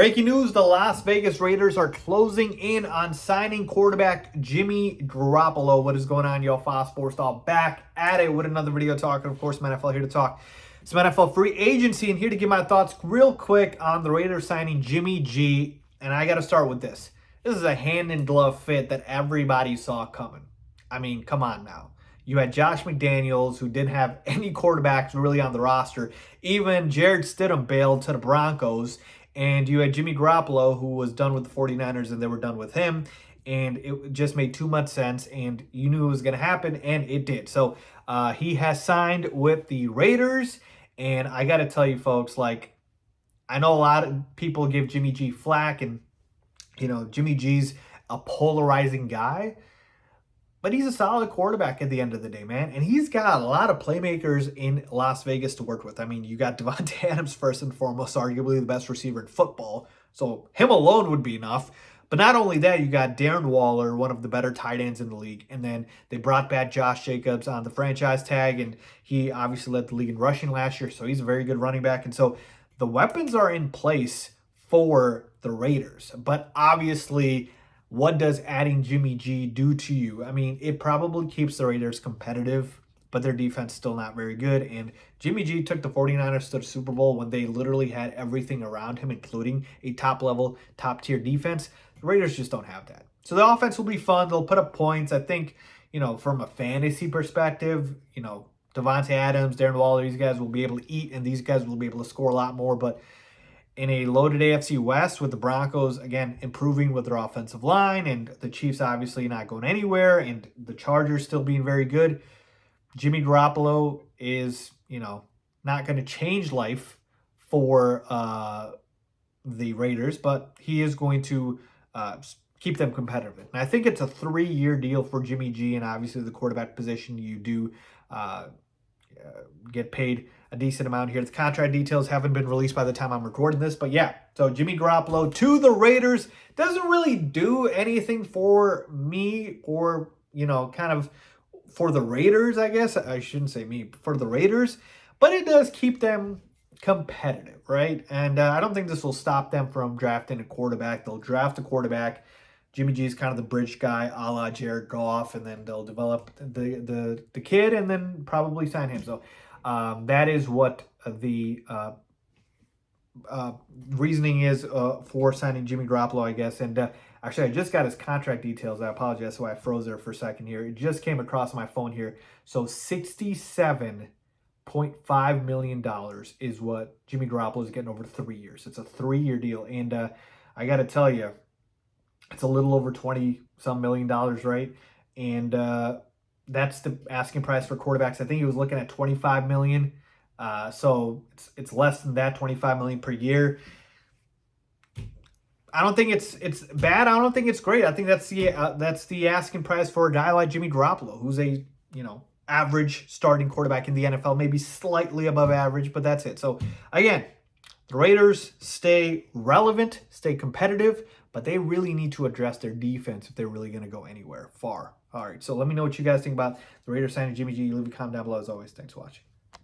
Breaking news, the Las Vegas Raiders are closing in on signing quarterback Jimmy Garoppolo. What is going on, y'all? Faiz Sports Talk back at it with another video talking, of course, some NFL here to talk some NFL free agency and here to give my thoughts real quick on the Raiders signing Jimmy G. And I got to start with this. This is a hand-in-glove fit that everybody saw coming. I mean, come on now. You had Josh McDaniels, who didn't have any quarterbacks really on the roster. Even Jared Stidham bailed to the Broncos. And you had Jimmy Garoppolo, who was done with the 49ers, and they were done with him. And it just made too much sense, and you knew it was going to happen, and it did. So he has signed with the Raiders, and I got to tell you, folks, like, I know a lot of people give Jimmy G flack, and, you know, Jimmy G's a polarizing guy. But he's a solid quarterback at the end of the day, man. And he's got a lot of playmakers in Las Vegas to work with. I mean, you got Devontae Adams first and foremost, arguably the best receiver in football. So him alone would be enough. But not only that, you got Darren Waller, one of the better tight ends in the league. And then they brought back Josh Jacobs on the franchise tag. And he obviously led the league in rushing last year. So he's a very good running back. And so the weapons are in place for the Raiders. But obviously, what does adding Jimmy G do to you? I mean, it probably keeps the Raiders competitive, but their defense is still not very good. And Jimmy G took the 49ers to the Super Bowl when they literally had everything around him, including a top-level, top-tier defense. The Raiders just don't have that. So the offense will be fun. They'll put up points. I think, you know, from a fantasy perspective, you know, Devontae Adams, Darren Waller, these guys will be able to eat, and these guys will be able to score a lot more. But in a loaded AFC West with the Broncos, again, improving with their offensive line and the Chiefs obviously not going anywhere and the Chargers still being very good, Jimmy Garoppolo is, you know, not going to change life for the Raiders, but he is going to keep them competitive. And I think it's a 3-year deal for Jimmy G, and obviously the quarterback position you do get paid a decent amount here. The contract details haven't been released by the time I'm recording this, but yeah. So Jimmy Garoppolo to the Raiders doesn't really do anything for me or, you know, kind of for the Raiders, I guess. I shouldn't say me, for the Raiders, but it does keep them competitive, right? And I don't think this will stop them from drafting a quarterback. They'll draft a quarterback. Jimmy G is kind of the bridge guy, a la Jared Goff, and then they'll develop the kid and then probably sign him. So that is what the reasoning is for signing Jimmy Garoppolo, I guess. And actually, I just got his contract details. I apologize. That's why I froze there for a second here. It just came across my phone here. So $67.5 million is what Jimmy Garoppolo is getting over 3 years. It's a 3-year deal. And I got to tell you, it's a little over 20-some million dollars, right? And that's the asking price for quarterbacks. I think he was looking at $25 million. So it's less than that, $25 million per year. I don't think it's bad. I don't think it's great. I think that's the asking price for a guy like Jimmy Garoppolo, who's a, you know, average starting quarterback in the NFL, maybe slightly above average, but that's it. So again, the Raiders stay relevant, stay competitive, but they really need to address their defense if they're really going to go anywhere far. All right, so let me know what you guys think about the Raiders signing Jimmy G. Leave a comment down below as always. Thanks for watching.